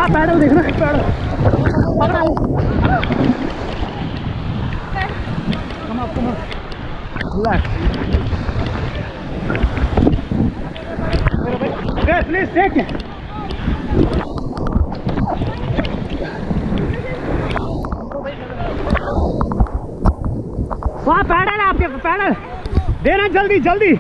वहाँ पैडल देखना, पैडल पकड़ा। प्लीज टेक वहाँ पैडल है आपके, पैडल देना जल्दी जल्दी।